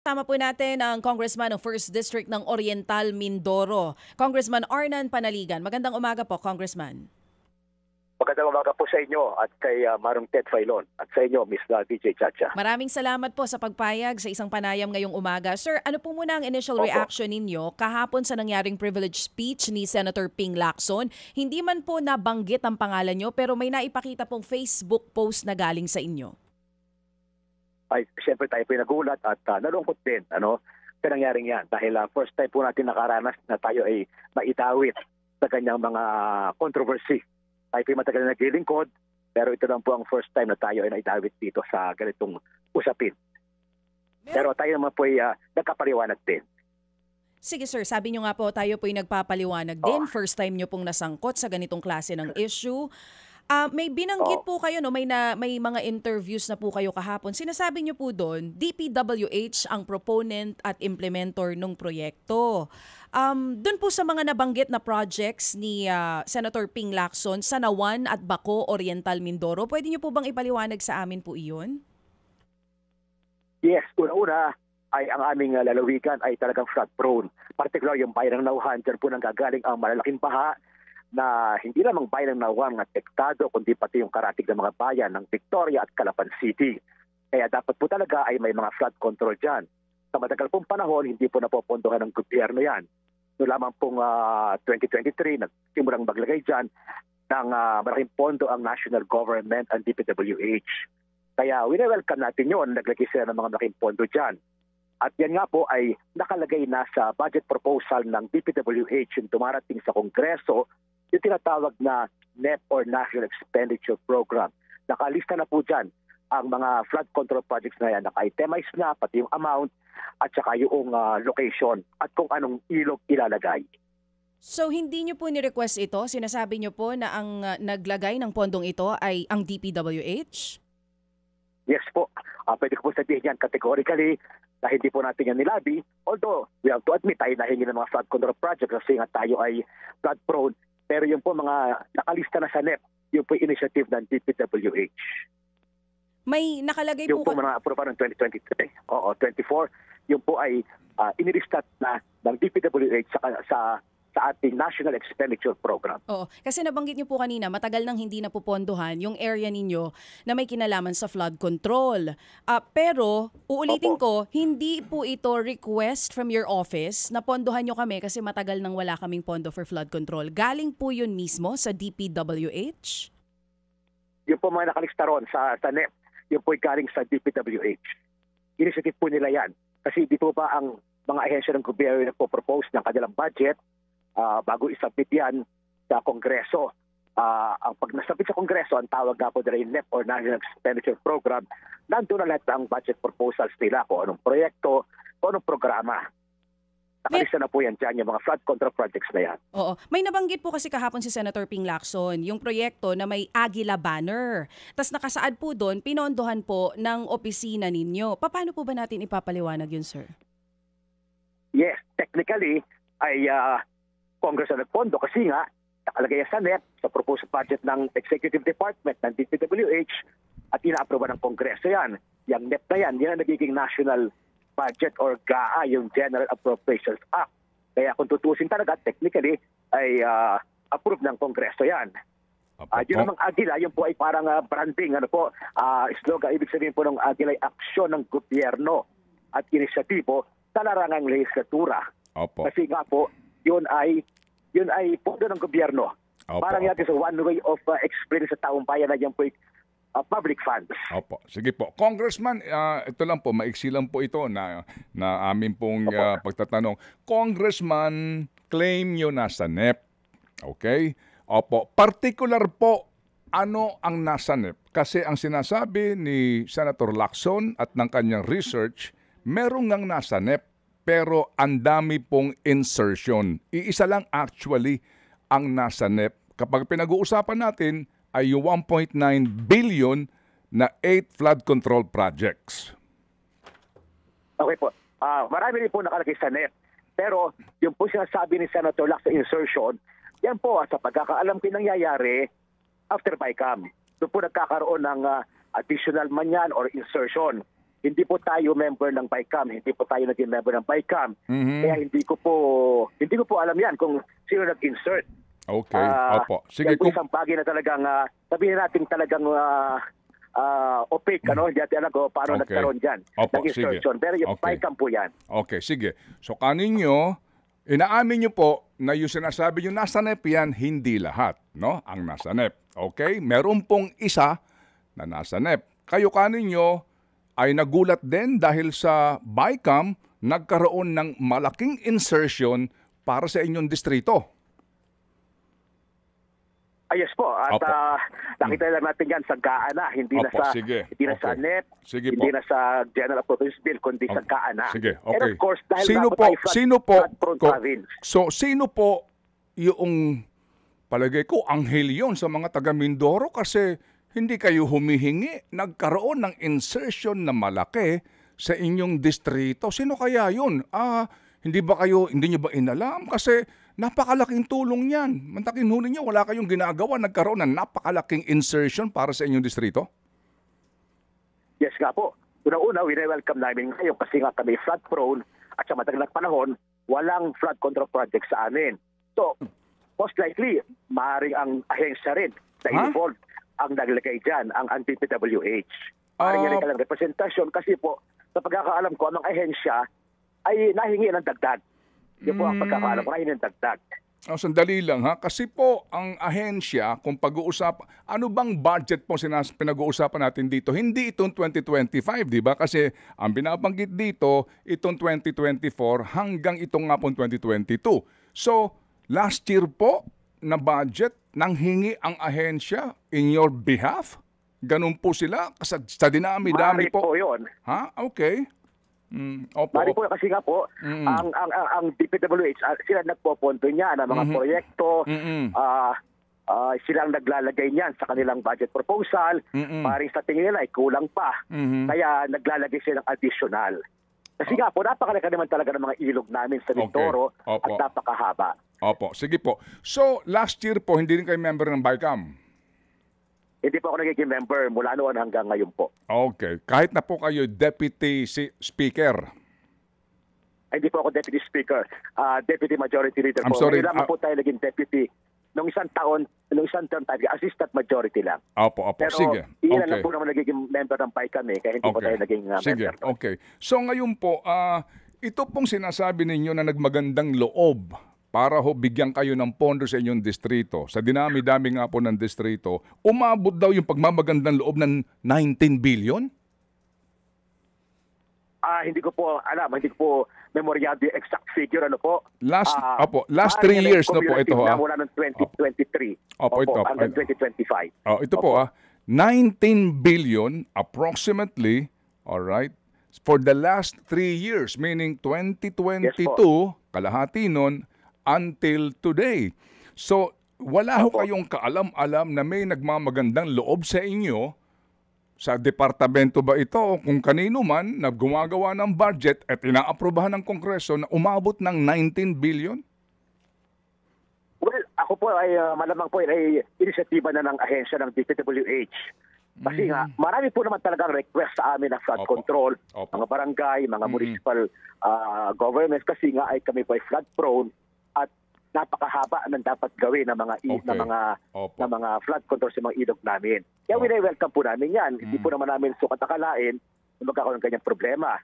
Kasama po natin ang Congressman ng 1st District ng Oriental Mindoro, Congressman Arnan Panaligan. Magandang umaga po, Congressman. Magandang umaga po sa inyo at kay Marong Ted Failon at sa inyo, Ms. DJ Chacha. Maraming salamat po sa pagpayag sa isang panayam ngayong umaga. Sir, ano po muna ang initial reaction ninyo kahapon sa nangyaring privilege speech ni Senator Ping Lacson? Hindi man po nabanggit ang pangalan nyo pero may naipakita pong Facebook post na galing sa inyo. Ay, siyempre tayo po nagulat at nalungkot din sa nangyaring yan dahil first time po natin nakaranas na tayo ay maitawid sa kanyang mga controversy. Tayo po matagal na naglilingkod pero ito lang po ang first time na tayo ay naitawid dito sa ganitong usapin. Pero tayo naman po ay nagkapaliwanag din. Sige sir, sabi nyo nga po tayo po ay nagpapaliwanag din. First time nyo pong nasangkot sa ganitong klase ng issue. May binanggit po kayo, may mga interviews na po kayo kahapon. Sinasabi niyo po doon, DPWH ang proponent at implementor ng proyekto. Doon po sa mga nabanggit na projects ni Senator Ping Lacson, Sanawan at Baco, Oriental Mindoro, pwede niyo po bang ipaliwanag sa amin po iyon? Yes, una-una ay ang aming lalawigan ay talagang flood prone. Particular yung bayan ng Nauhan, dyan po nang gagaling ang malalaking baha na hindi lamang bayan ng Nauhan at Tektado, kundi pati yung karatig ng mga bayan ng Victoria at Calapan City. Kaya dapat po talaga ay may mga flood control dyan. Sa matagal pong panahon, hindi po napopondohan ng gobyerno yan. Noong lamang pong 2023, nagsimulang maglagay dyan ng malaking pondo ang national government and DPWH. Kaya winewelcome natin yun, naglagay sila ng mga malaking pondo dyan. At yan nga po ay nakalagay na sa budget proposal ng DPWH yung dumarating sa Kongreso, yung tinatawag na NEP or National Expenditure Program. Nakalista na po dyan ang mga flood control projects na yan. Naka-itemize na pati yung amount at saka yung location at kung anong ilog ilalagay. So hindi nyo po ni-request ito? Sinasabi nyo po na ang naglagay ng pondong ito ay ang DPWH? Yes po. Pwede ko po sabihin yan categorically na hindi po natin yan nilabi. Although we have to admit tayo nahingi ng mga flood control projects kasi nga tayo ay flood prone. Pero yung po mga nakalista na sa NEP, yung po initiative ng DPWH. May nakalagay yung po mga aproba ng 2023, 24, yung po ay inilista na ng DPWH sa ating National Expenditure Program. Oo, kasi nabanggit niyo po kanina, matagal nang hindi napupondohan yung area ninyo na may kinalaman sa flood control. Pero, uulitin ko, hindi po ito request from your office na pondohan nyo kami kasi matagal nang wala kaming pondo for flood control. Galing po yun mismo sa DPWH? Yung po mga nakalista ron sa NEP, yung po galing sa DPWH. Initiative po nila yan. Kasi di po ba ang mga ahensya ng gobyerno na po-propose ng kanilang budget, bago isubmit yan sa Kongreso. Ang pag nasubmit sa Kongreso, ang tawag nga po nila yung NEP or National Expenditure Program, nandun na lahat ang budget proposals nila kung anong proyekto, kung anong programa. Nakalista na po yan dyan, yung mga flood control projects na yan. Oo. May nabanggit po kasi kahapon si Senator Ping Lacson, yung proyekto na may Agila banner. Tapos nakasaad po doon, pinondohan po ng opisina ninyo. Paano po ba natin ipapaliwanag yun, sir? Yes, technically ay Congress na nagpondo kasi nga nakalagay sa NEP sa proposed budget ng Executive Department ng DPWH at inaaproba ng Kongreso yan. Yung NEP na yan ang nagiging national budget or GAA, yung General Appropriations Act. Kaya kung tutusin talaga, technically ay approved ng Kongreso yan. Yun namang Agila, yun po ay parang branding, slogan, ibig sabihin po ng Agila ay aksyon ng gobyerno at inisyatibo sa larangang legislatura. Opo. Kasi nga po, yun ay pondo ng gobyerno. Parang yan is one way of explaining sa taong bayan na yan po public funds. Opo. Sige po. Congressman, ito lang po, maiksi lang po ito na amin pong pagtatanong. Congressman, claim nyo nasa NEP. Okay? Opo. Particular po, ano ang nasa NEP? Kasi ang sinasabi ni Senator Lacson at ng kanyang research, merong ngang nasa NEP. Pero ang dami pong insertion. Iisa lang actually ang nasa NEP. Kapag pinag-uusapan natin ay yung 1.9 billion na 8 flood control projects. Okay po. Marami rin po nakalagay sa NEP. Pero yung po sinasabi ni Senator Lacson insertion, yan po sa pagkakaalam ko nangyayari after BICAM. Doon po nagkakaroon ng additional man yan or insertion. hindi po tayo member ng BICAM, hindi po tayo naging member ng BICAM. Kaya hindi ko po alam yan kung sino nag-insert. Okay, opo. Sige, yan po isang bagay na talagang sabihin natin talagang opaque, hindi natin alam kung paano nagkaroon dyan. Opo, Nag-insertion. Pero yung BICAM po yan. Okay, sige. So kaninyo, inaamin nyo po na yung sinasabi nyo nasa NEP yan, hindi lahat, no? Ang nasa NEP. Okay? Meron pong isa na nasa NEP. Kayo kaninyo ay nagulat din dahil sa BICAM nagkaroon ng malaking insertion para sa inyong distrito. Yes po. At nakita lang natin yan sa GAANA, hindi na sa NEP, hindi na sa General Appropriations Bill, kundi sa GAANA. Sige, okay. And of course, dahil sino po yung palagay ko anghel yon sa mga taga Mindoro kasi hindi kayo humihingi, nagkaroon ng insertion na malaki sa inyong distrito. Sino kaya yun? Hindi nyo ba inalam? Kasi napakalaking tulong yan. Mantakin huli nyo, wala kayong ginagawa, nagkaroon ng napakalaking insertion para sa inyong distrito? Yes nga po. Una-una, welcome namin ngayon kasi nga kami flood prone at sa matagal na panahon, walang flood control project sa amin. So, most likely, maaaring ang ahensya rin na involved ang naglagay dyan, ang DPWH. Maaaring yan ang representasyon kasi po, sa pagkakaalam ko, ang ahensya ay nahingi ng dagdag. Yung po ang pagkakaalam ko, nahingi ng dagdag. Sandali lang ha, kasi po ang ahensya, kung pag-uusap, ano bang budget po pinag-uusapan natin dito? Hindi itong 2025, di ba? Kasi ang binabanggit dito, itong 2024 hanggang itong nga pong 2022. So, last year po na budget, nanghingi ang ahensya in your behalf? Ganun po sila? Sa dinami-dami po? Po yun. Ha? Okay. Mari po kasi nga po, ang DPWH, sila nagpoponto niya ng mga proyekto, sila ang naglalagay niyan sa kanilang budget proposal, maring sa tingin nila ay kulang pa, kaya naglalagay sila ng additional. Kasi nga po, napakalaki naman talaga ng mga ilog namin sa Mindoro at napakahaba. Opo, sige po. So, last year po, hindi rin kayo member ng BICAM? Hindi po ako nagiging member mula noon hanggang ngayon po. Okay. Kahit na po kayo deputy speaker? Hindi po ako deputy speaker. Deputy majority leader po. Sorry. Ngayon po tayo naging deputy. Nung isang term tayo, assistant majority lang. Opo. Pero sige. ilan lang po naman nagiging member ng PICAM kaya hindi po tayo naging sige. member. Okay. So ngayon po, ito pong sinasabi ninyo na nagmagandang loob para bigyan kayo ng pondo sa inyong distrito. Sa dinami-dami nga po ng distrito, umabot daw yung pagmamagandang loob ng 19 billion? Hindi ko po alam, hindi ko po memoryado yung exact figure. Last 3 years na po ito. Mula ng 2023 hanggang 2025. Ito po 19 billion approximately, alright, for the last 3 years, meaning 2022, kalahati nun, until today. So, wala kayong kaalam-alam na may nagmamagandang loob sa inyo sa departamento ba ito o kung kanino man na gumagawa ng budget at inaaprobahan ng Kongreso na umabot ng 19 billion? Well, ako po ay malamang po ay inisyatiba na ng ahensya ng DPWH. Kasi nga, marami po naman talagang request sa amin ng flood control, mga barangay, mga municipal governments kasi nga ay kami po ay flood prone at napakahaba ng dapat gawin ng mga flood control sa mga ilog namin. Kaya welcome po namin yan. Hindi po naman namin sukat akalain na magkakaroon ng kanyang problema.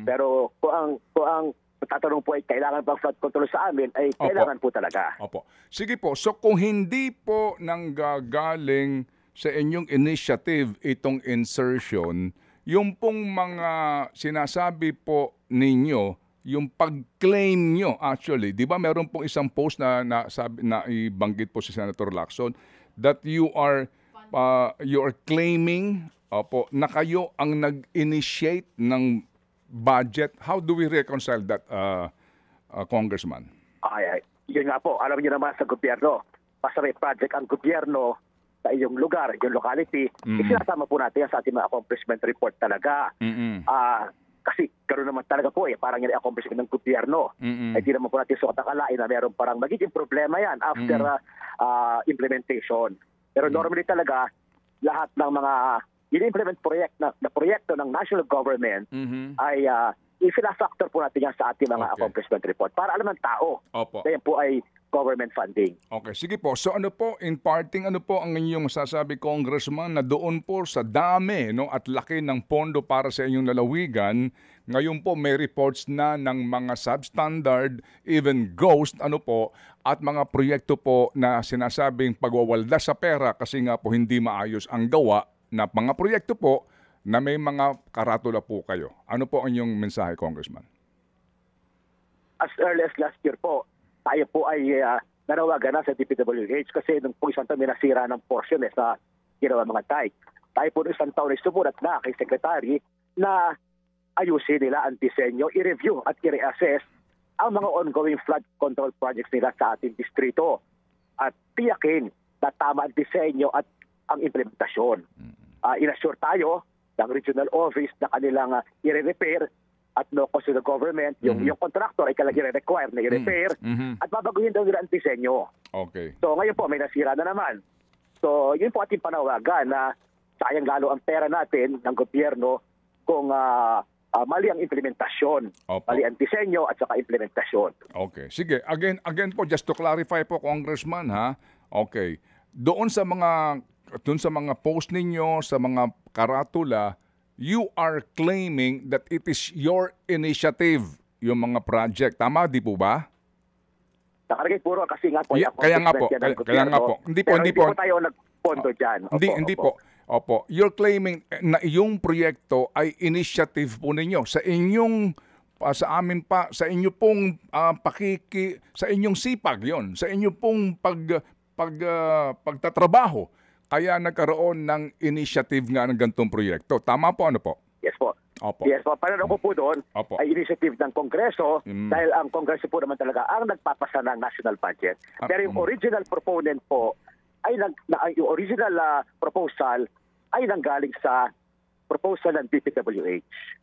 Pero kung ang tatanong po ay kailangan bang flood control sa amin, ay kailangan po talaga. Sige po, so kung hindi po nanggagaling sa inyong initiative itong insertion, yung pong mga sinasabi po ninyo, yung pag-claim nyo actually, di ba meron pong isang post na ibanggit po si Senator Lacson that you are claiming na kayo ang nag-initiate ng budget. How do we reconcile that, Congressman? Yun nga po, alam niyo naman sa gobyerno, basta may project ang gobyerno sa iyong lugar, yung locality, isinasama po natin sa ating mga accomplishment report talaga. Kasi gano'n naman talaga po parang yan accomplishment ng gobyerno. Ay di naman po natin sukat akalain na meron parang magiging problema yan after implementation. Pero normally talaga, lahat ng mga in-implement na proyekto ng national government ay i-factor po natin yan sa ating mga accomplishment report para alam ng tao Opo. na yan po ay government funding. Okay, sige po. So ano po, in parting, ano po ang inyong masasabi, Congressman, na doon po sa dami at laki ng pondo para sa inyong lalawigan, ngayon po may reports na ng mga substandard, even ghost, at mga proyekto po na sinasabing pagwawalda sa pera kasi nga po hindi maayos ang gawa na mga proyekto po na may mga karatula po kayo. Ano po ang inyong mensahe, Congressman? As early as last year po, tayo po ay nanawagan na sa DPWH kasi nung po isang taon may nasira ng portion sa ginawa mga dike. Tayo po nung isang taon ay sumulat na kay Secretary na ayusin nila ang disenyo, i-review at i-reassess ang mga ongoing flood control projects nila sa ating distrito at tiyakin na tama ang disenyo at ang implementasyon. Inassure tayo ng regional office na kanilang i-repair at no cost to the government, yung contractor ay kailangan i-require na i-repair at babaguhin daw nila ang disenyo. Okay. So ngayon po may nasira na naman. So yun po ating panawagan na sayang lalo ang pera natin ng gobyerno kung mali ang implementasyon, mali ang disenyo at saka implementasyon. Okay. Sige, again po, just to clarify po, Congressman, ha? Okay. Doon sa mga post ninyo, sa mga karatula, you are claiming that it is your initiative, yung mga project. Tama, di po ba? Nakalagay puro kasi nga po. Kaya nga po. Hindi po tayo nagpondo dyan. Hindi po. Opo. You're claiming na yung proyekto ay initiative po ninyo. Sa inyong, sa amin pa, sa inyo pong sa inyong sipag yon, sa inyo pong pagtatrabaho. Kaya nagkaroon ng initiative nga ng ganitong proyekto. Tama po, ano po? Yes po. Opo. Yes po. Pananaw ko po doon ay initiative ng Kongreso dahil ang Kongreso po naman talaga ang nagpapasa ng national budget. Pero yung original proponent po ay yung original proposal ay nanggaling sa proposal ng DPWH.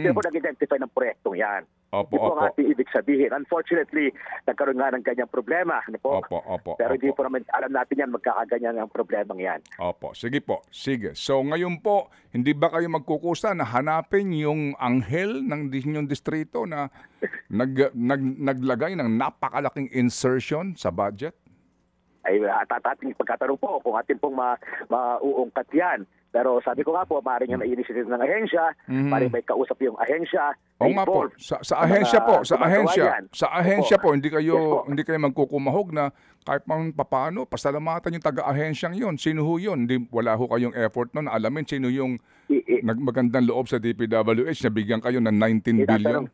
Sila po nag-identify ng proyektong yan. Ito ang ating ibig sabihin. Unfortunately, nagkaroon nga ng ganyang problema. Pero hindi po naman alam natin yan, magkakaganyan ang problemang yan. Opo, sige po. Sige. So ngayon po, hindi ba kayo magkukusa na hanapin yung anghel ng inyong distrito na naglagay ng napakalaking insertion sa budget? Ay ating pagkatanong po kung atin pong mauungkat yan. Pero sabi ko nga po, maaaring yung na-initiative ng ahensya, maaaring may kausap yung ahensya. Oo nga po, sa ahensya po, hindi kayo magkukumahog na kahit paano, pasalamatan yung taga-ahensyang yun. Sino ho yun? Wala ho kayong effort nun na alamin sino yung nagmagandang loob sa DPWH na bigyan kayo ng 19 billion.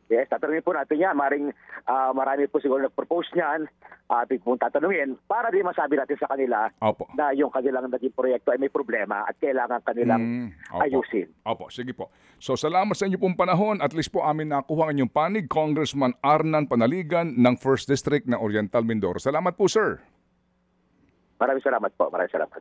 Yes, tatanungin po natin yan. Marami po siguro nag-propose niyan. Ating pong tatanungin para di masabi natin sa kanila na yung kanilang naging proyekto ay may problema at kailangan kanilang ayusin. Opo, sige po. So salamat sa inyo pong panahon. At least po amin nakuha ang inyong panig, Congressman Arnan Panaligan ng 1st District ng Oriental Mindoro. Salamat po, sir. Maraming salamat po. Maraming salamat.